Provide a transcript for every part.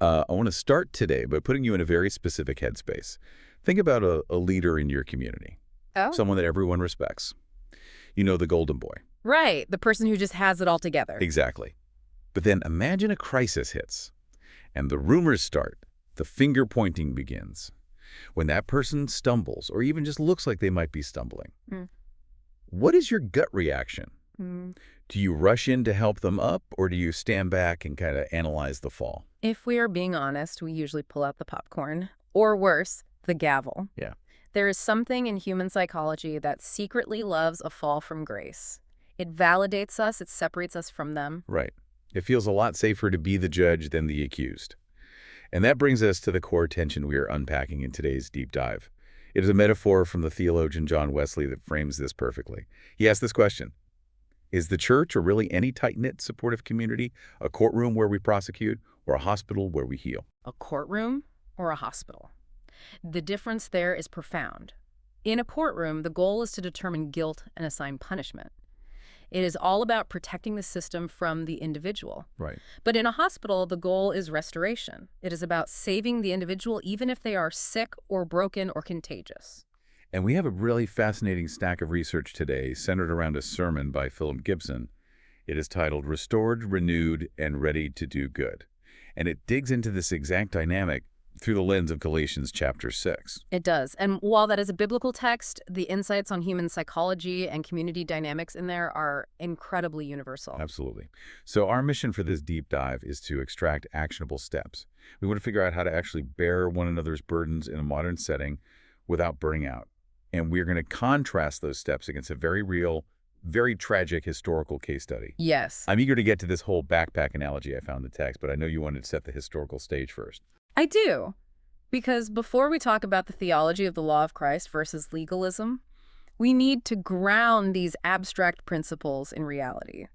I want to start today by putting you in a very specific headspace. Think about a leader in your community, Oh. someone that everyone respects. You know, the golden boy. Right, the person who just has it all together. Exactly. But then imagine a crisis hits, and the rumors start. The finger-pointing begins. When that person stumbles, or even just looks like they might be stumbling, Mm. what is your gut reaction? Mm. Do you rush in to help them up, or do you stand back and kind of analyze the fall? If we are being honest, we usually pull out the popcorn. Or worse, the gavel. Yeah. There is something in human psychology that secretly loves a fall from grace. It validates us, it separates us from them. Right. It feels a lot safer to be the judge than the accused. And that brings us to the core tension we are unpacking in today's deep dive. It is a metaphor from the theologian John Wesley that frames this perfectly. He asked this question: is the church, or really any tight-knit supportive community, a courtroom where we prosecute or a hospital where we heal? A courtroom or a hospital. The difference there is profound. In a courtroom, the goal is to determine guilt and assign punishment. It is all about protecting the system from the individual. Right. But in a hospital, the goal is restoration. It is about saving the individual even if they are sick or broken or contagious. And we have a really fascinating stack of research today centered around a sermon by Phillip Gibson. It is titled Restored, Renewed, and Ready to Do Good. And it digs into this exact dynamic through the lens of Galatians chapter 6. It does. And while that is a biblical text, the insights on human psychology and community dynamics in there are incredibly universal. Absolutely. So our mission for this deep dive is to extract actionable steps. We want to figure out how to actually bear one another's burdens in a modern setting without burning out. And we're going to contrast those steps against a very real, very tragic historical case study. Yes. I'm eager to get to this whole backpack analogy I found in the text, but I know you wanted to set the historical stage first. I do. Because before we talk about the theology of the law of Christ versus legalism, we need to ground these abstract principles in reality.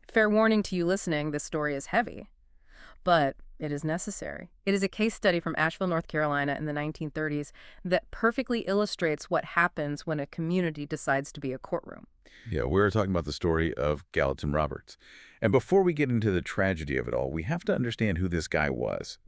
Fair warning to you listening, this story is heavy. But it is necessary. It is a case study from Asheville, North Carolina in the 1930s that perfectly illustrates what happens when a community decides to be a courtroom. Yeah, we're talking about the story of Gallatin Roberts. And before we get into the tragedy of it all, we have to understand who this guy was.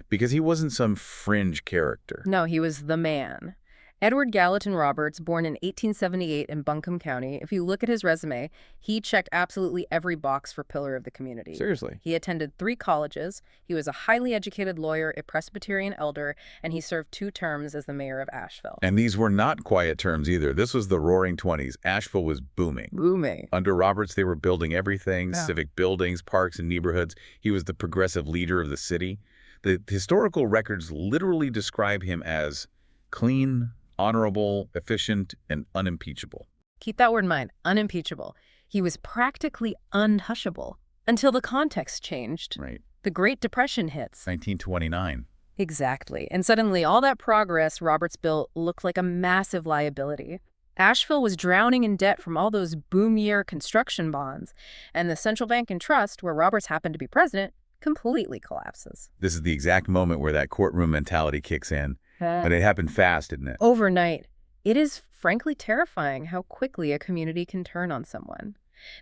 Because he wasn't some fringe character. No, he was the man. Edward Gallatin Roberts, born in 1878 in Buncombe County, if you look at his resume, he checked absolutely every box for pillar of the community. Seriously. He attended 3 colleges, he was a highly educated lawyer, a Presbyterian elder, and he served 2 terms as the mayor of Asheville. And these were not quiet terms either. This was the roaring 20s. Asheville was booming. Booming. Under Roberts, they were building everything, Yeah. civic buildings, parks, and neighborhoods. He was the progressive leader of the city. The historical records literally describe him as clean, honorable, efficient, and unimpeachable. Keep that word in mind, unimpeachable. He was practically untouchable until the context changed. Right. The Great Depression hits. 1929. Exactly. And suddenly all that progress Roberts built looked like a massive liability. Asheville was drowning in debt from all those boom year construction bonds, and the central bank and trust, where Roberts happened to be president, completely collapses. This is the exact moment where that courtroom mentality kicks in. But it happened fast, didn't it? Overnight. It is frankly terrifying how quickly a community can turn on someone.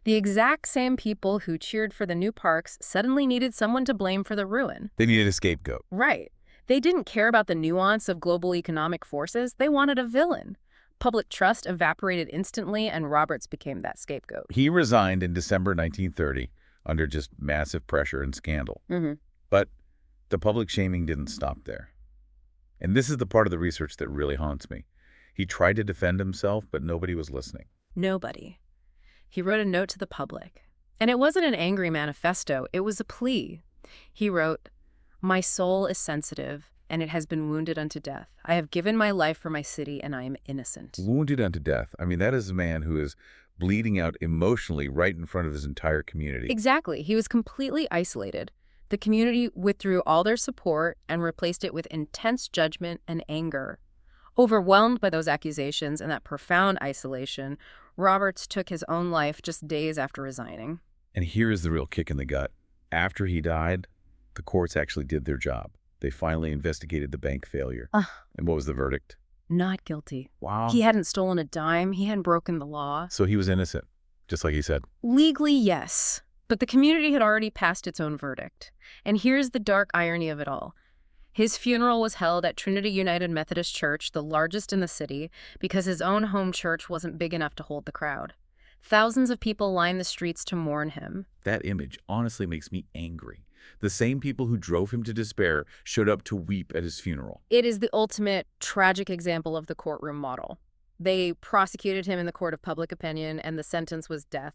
The exact same people who cheered for the new parks suddenly needed someone to blame for the ruin. They needed a scapegoat. Right. They didn't care about the nuance of global economic forces. They wanted a villain. Public trust evaporated instantly, and Roberts became that scapegoat. He resigned in December 1930 under just massive pressure and scandal. But the public shaming didn't stop there. And this is the part of the research that really haunts me. He tried to defend himself, but nobody was listening. Nobody. He wrote a note to the public. And it wasn't an angry manifesto, it was a plea. He wrote, "My soul is sensitive, and it has been wounded unto death. I have given my life for my city, and I am innocent." Wounded unto death. I mean, that is a man who is bleeding out emotionally right in front of his entire community. Exactly. He was completely isolated. The community withdrew all their support and replaced it with intense judgment and anger. Overwhelmed by those accusations and that profound isolation, Roberts took his own life just days after resigning. And here is the real kick in the gut. After he died, the courts actually did their job. They finally investigated the bank failure. And what was the verdict? Not guilty. Wow. He hadn't stolen a dime. He hadn't broken the law. So he was innocent, just like he said. Legally, yes. But the community had already passed its own verdict. And here's the dark irony of it all. His funeral was held at Trinity United Methodist Church, the largest in the city, because his own home church wasn't big enough to hold the crowd. Thousands of people lined the streets to mourn him. That image honestly makes me angry. The same people who drove him to despair showed up to weep at his funeral. It is the ultimate tragic example of the courtroom model. They prosecuted him in the court of public opinion, and the sentence was death.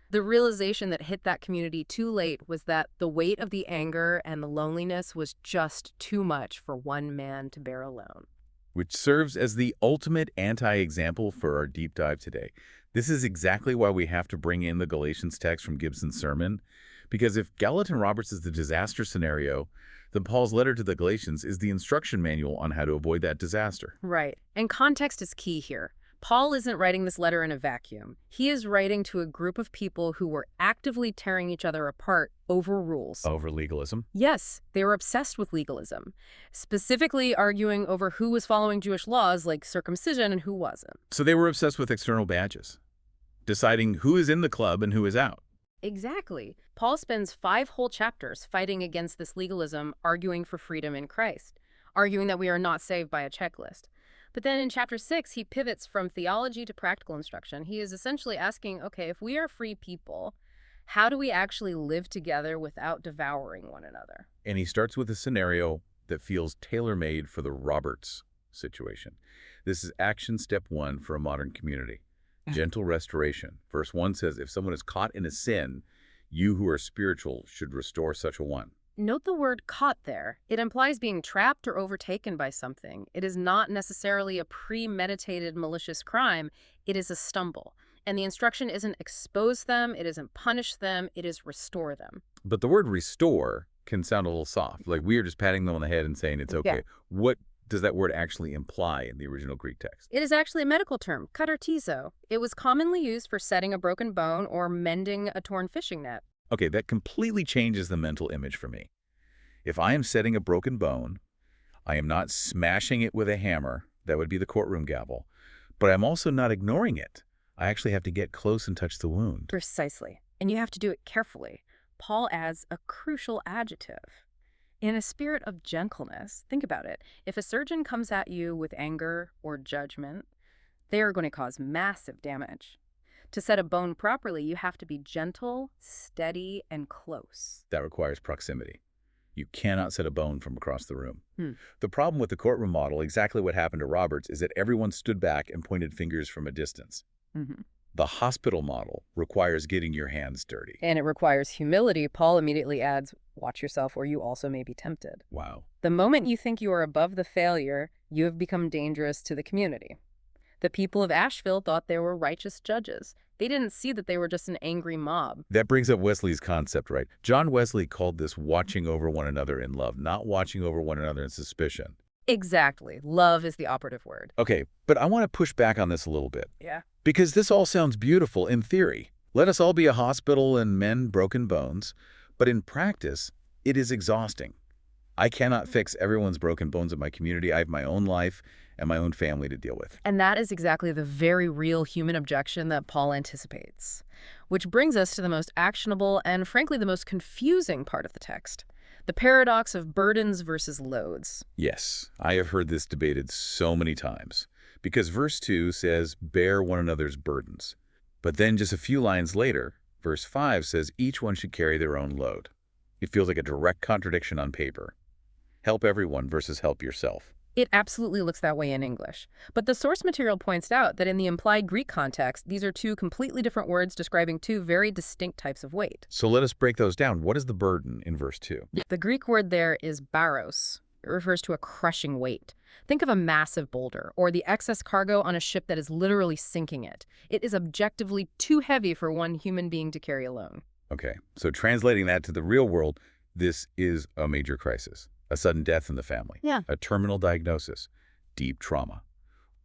The realization that hit that community too late was that the weight of the anger and the loneliness was just too much for one man to bear alone. Which serves as the ultimate anti-example for our deep dive today. This is exactly why we have to bring in the Galatians text from Gibson's sermon, because if Gallatin Roberts is the disaster scenario, then Paul's letter to the Galatians is the instruction manual on how to avoid that disaster. Right. And context is key here. Paul isn't writing this letter in a vacuum. He is writing to a group of people who were actively tearing each other apart over rules. Over legalism? Yes, they were obsessed with legalism, specifically arguing over who was following Jewish laws like circumcision and who wasn't. So they were obsessed with external badges, deciding who is in the club and who is out. Exactly. Paul spends 5 whole chapters fighting against this legalism, arguing for freedom in Christ, arguing that we are not saved by a checklist. But then in chapter 6, he pivots from theology to practical instruction. He is essentially asking, okay, if we are free people, how do we actually live together without devouring one another? And he starts with a scenario that feels tailor-made for the Roberts situation. This is action step 1 for a modern community. Gentle restoration. Verse 1 says, if someone is caught in a sin, you who are spiritual should restore such a one. Note the word caught there. It implies being trapped or overtaken by something. It is not necessarily a premeditated malicious crime. It is a stumble. And the instruction isn't expose them, it isn't punish them, it is restore them. But the word restore can sound a little soft. Like we are just patting them on the head and saying it's okay. Yeah. What does that word actually imply in the original Greek text? It is actually a medical term, katartizo. It was commonly used for setting a broken bone or mending a torn fishing net. Okay, that completely changes the mental image for me. If I am setting a broken bone, I am not smashing it with a hammer, that would be the courtroom gavel, but I'm also not ignoring it. I actually have to get close and touch the wound. Precisely. And you have to do it carefully. Paul adds a crucial adjective. In a spirit of gentleness, think about it. If a surgeon comes at you with anger or judgment, they are going to cause massive damage. To set a bone properly, you have to be gentle, steady, and close. That requires proximity. You cannot set a bone from across the room. The problem with the courtroom model, exactly what happened to Roberts, is that everyone stood back and pointed fingers from a distance. The hospital model requires getting your hands dirty. And it requires humility. Paul immediately adds, watch yourself or you also may be tempted. Wow. The moment you think you are above the failure, you have become dangerous to the community. The people of Asheville thought they were righteous judges. They didn't see that they were just an angry mob. That brings up Wesley's concept, right? John Wesley called this watching over one another in love, not watching over one another in suspicion. Exactly. Love is the operative word. Okay, but I want to push back on this a little bit. Yeah. Because this all sounds beautiful in theory. Let us all be a hospital and mend broken bones. But in practice, it is exhausting. I cannot fix everyone's broken bones in my community. I have my own life and my own family to deal with. And that is exactly the very real human objection that Paul anticipates. Which brings us to the most actionable and, frankly, the most confusing part of the text. The paradox of burdens versus loads. Yes, I have heard this debated so many times. Because verse 2 says, bear one another's burdens. But then just a few lines later, verse 5 says each one should carry their own load. It feels like a direct contradiction on paper. Help everyone versus help yourself. It absolutely looks that way in English. But the source material points out that in the implied Greek context, these are two completely different words describing two very distinct types of weight. So let us break those down. What is the burden in verse 2? The Greek word there is baros. It refers to a crushing weight. Think of a massive boulder or the excess cargo on a ship that is literally sinking it. It is objectively too heavy for one human being to carry alone. Okay, so translating that to the real world, this is a major crisis. A sudden death in the family. Yeah. A terminal diagnosis. Deep trauma.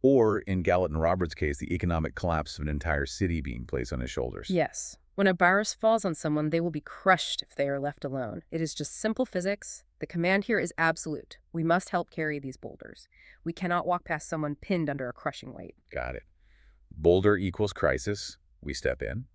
Or, in Gallatin Roberts' case, the economic collapse of an entire city being placed on his shoulders. Yes. When a virus falls on someone, they will be crushed if they are left alone. It is just simple physics. The command here is absolute. We must help carry these boulders. We cannot walk past someone pinned under a crushing weight. Got it. Boulder equals crisis. We step in.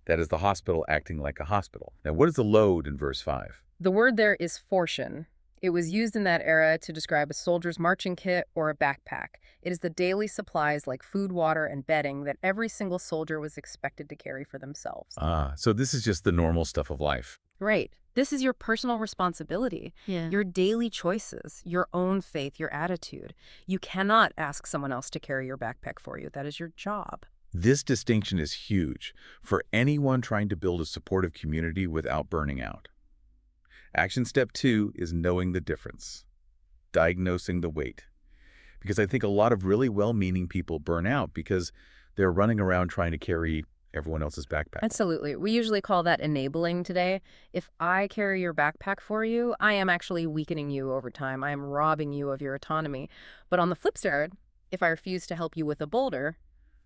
That is the hospital acting like a hospital. Now, what is the load in verse 5? The word there is fortune. It was used in that era to describe a soldier's marching kit or a backpack. It is the daily supplies like food, water, and bedding that every single soldier was expected to carry for themselves. So this is just the normal stuff of life. Right. This is your personal responsibility, your daily choices, your own faith, your attitude. You cannot ask someone else to carry your backpack for you. That is your job. This distinction is huge for anyone trying to build a supportive community without burning out. Action step 2 is knowing the difference, diagnosing the weight. Because I think a lot of really well-meaning people burn out because they're running around trying to carry everyone else's backpack. Absolutely. We usually call that enabling today. If I carry your backpack for you, I am actually weakening you over time. I am robbing you of your autonomy. But on the flip side, if I refuse to help you with a boulder,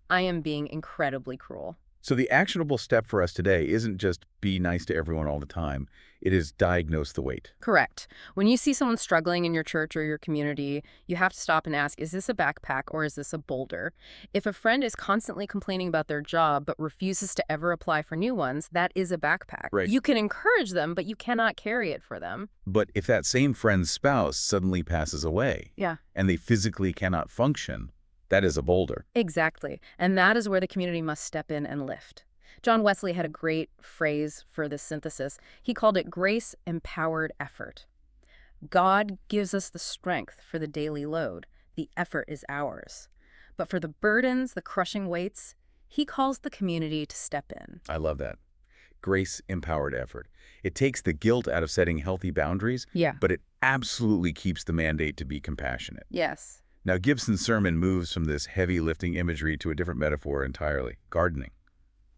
I am being incredibly cruel. So the actionable step for us today isn't just be nice to everyone all the time. It is diagnose the weight. Correct. When you see someone struggling in your church or your community, you have to stop and ask, is this a backpack or is this a boulder? If a friend is constantly complaining about their job but refuses to ever apply for new ones, that is a backpack. Right. You can encourage them, but you cannot carry it for them. But if that same friend's spouse suddenly passes away and they physically cannot function, that is a boulder. Exactly. And that is where the community must step in and lift. John Wesley had a great phrase for this synthesis. He called it grace-empowered effort. God gives us the strength for the daily load. The effort is ours. But for the burdens, the crushing weights, he calls the community to step in. I love that. Grace-empowered effort. It takes the guilt out of setting healthy boundaries, but it absolutely keeps the mandate to be compassionate. Yes. Now, Gibson's sermon moves from this heavy lifting imagery to a different metaphor entirely, gardening,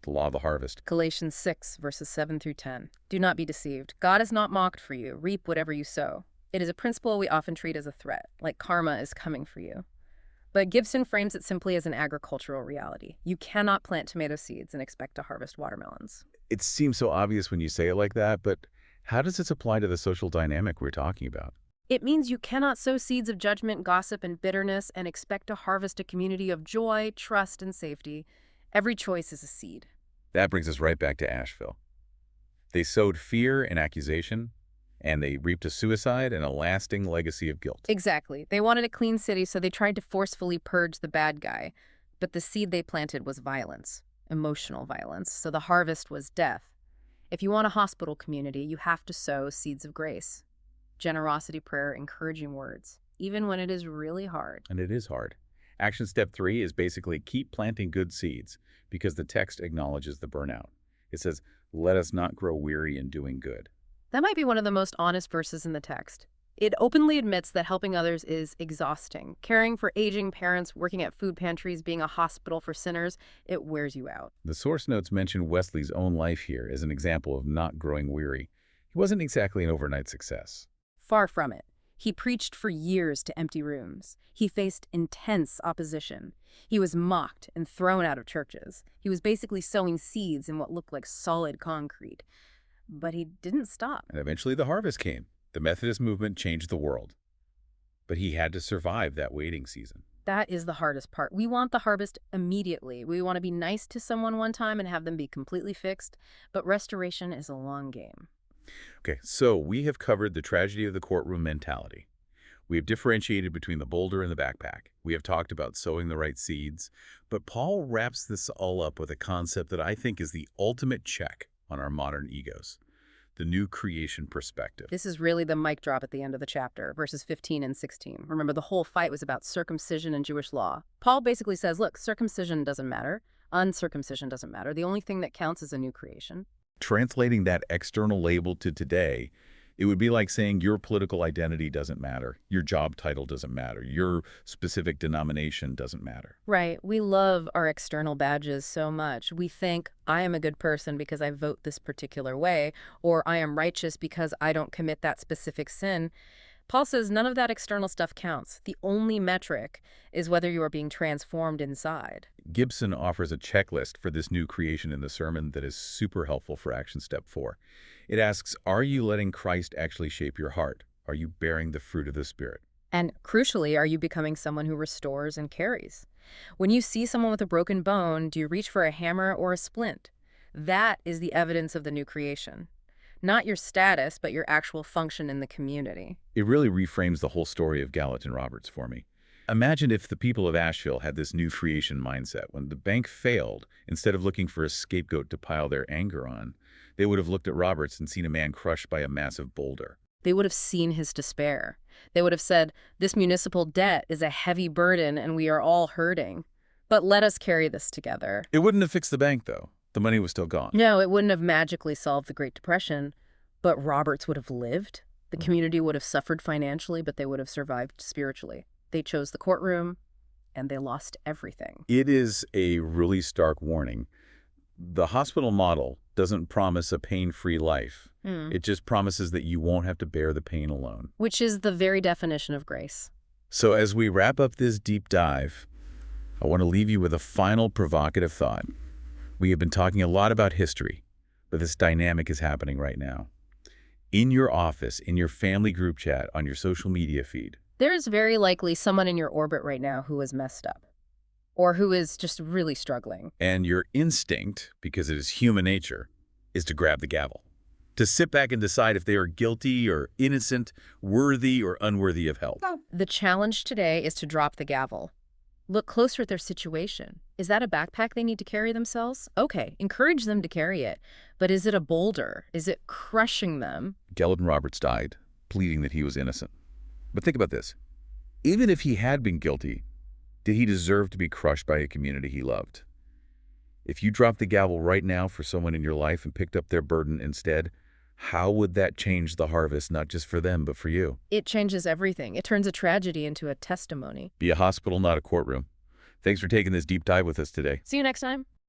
the law of the harvest. Galatians 6, verses 7 through 10. Do not be deceived. God is not mocked for you. Reap whatever you sow. It is a principle we often treat as a threat, like karma is coming for you. But Gibson frames it simply as an agricultural reality. You cannot plant tomato seeds and expect to harvest watermelons. It seems so obvious when you say it like that, but how does this apply to the social dynamic we're talking about? It means you cannot sow seeds of judgment, gossip, and bitterness and expect to harvest a community of joy, trust, and safety. Every choice is a seed. That brings us right back to Asheville. They sowed fear and accusation, and they reaped a suicide and a lasting legacy of guilt. Exactly. They wanted a clean city, so they tried to forcefully purge the bad guy. But the seed they planted was violence, emotional violence, so the harvest was death. If you want a hospital community, you have to sow seeds of grace. Generosity, prayer, encouraging words, even when it is really hard. And it is hard. Action step 3 is basically keep planting good seeds because the text acknowledges the burnout. It says, let us not grow weary in doing good. That might be one of the most honest verses in the text. It openly admits that helping others is exhausting. Caring for aging parents, working at food pantries, being a hospital for sinners, it wears you out. The source notes mention Wesley's own life here as an example of not growing weary. He wasn't exactly an overnight success. Far from it. He preached for years to empty rooms. He faced intense opposition. He was mocked and thrown out of churches. He was basically sowing seeds in what looked like solid concrete. But he didn't stop. And eventually the harvest came. The Methodist movement changed the world. But he had to survive that waiting season. That is the hardest part. We want the harvest immediately. We want to be nice to someone one time and have them be completely fixed. But restoration is a long game. Okay, so we have covered the tragedy of the courtroom mentality. We have differentiated between the boulder and the backpack. We have talked about sowing the right seeds. But Paul wraps this all up with a concept that I think is the ultimate check on our modern egos. The new creation perspective. This is really the mic drop at the end of the chapter, verses 15 and 16. Remember, the whole fight was about circumcision and Jewish law. Paul basically says, look, circumcision doesn't matter. Uncircumcision doesn't matter. The only thing that counts is a new creation. Translating that external label to today, it would be like saying your political identity doesn't matter, your job title doesn't matter, your specific denomination doesn't matter. Right. We love our external badges so much. We think, I am a good person because I vote this particular way, or I am righteous because I don't commit that specific sin. Paul says none of that external stuff counts. The only metric is whether you are being transformed inside. Gibson offers a checklist for this new creation in the sermon that is super helpful for action step 4. It asks, are you letting Christ actually shape your heart? Are you bearing the fruit of the Spirit? And crucially, are you becoming someone who restores and carries? When you see someone with a broken bone, do you reach for a hammer or a splint? That is the evidence of the new creation. Not your status, but your actual function in the community. It really reframes the whole story of Gallatin Roberts for me. Imagine if the people of Asheville had this new creation mindset. When the bank failed, instead of looking for a scapegoat to pile their anger on, they would have looked at Roberts and seen a man crushed by a massive boulder. They would have seen his despair. They would have said, this municipal debt is a heavy burden and we are all hurting. But let us carry this together. It wouldn't have fixed the bank, though. The money was still gone. No, it wouldn't have magically solved the Great Depression, but Roberts would have lived. The community would have suffered financially, but they would have survived spiritually. They chose the courtroom, and they lost everything. It is a really stark warning. The hospital model doesn't promise a pain-free life. It just promises that you won't have to bear the pain alone. Which is the very definition of grace. So as we wrap up this deep dive, I want to leave you with a final provocative thought. We have been talking a lot about history, but this dynamic is happening right now. In your office, in your family group chat, on your social media feed. There is very likely someone in your orbit right now who is messed up, or who is just really struggling. And your instinct, because it is human nature, is to grab the gavel. To sit back and decide if they are guilty or innocent, worthy or unworthy of help. The challenge today is to drop the gavel. Look closer at their situation. Is that a backpack they need to carry themselves? Okay, encourage them to carry it. But is it a boulder? Is it crushing them? Gallatin Roberts died, pleading that he was innocent. But think about this. Even if he had been guilty, did he deserve to be crushed by a community he loved? If you dropped the gavel right now for someone in your life and picked up their burden instead, how would that change the harvest, not just for them, but for you? It changes everything. It turns a tragedy into a testimony. Be a hospital, not a courtroom. Thanks for taking this deep dive with us today. See you next time.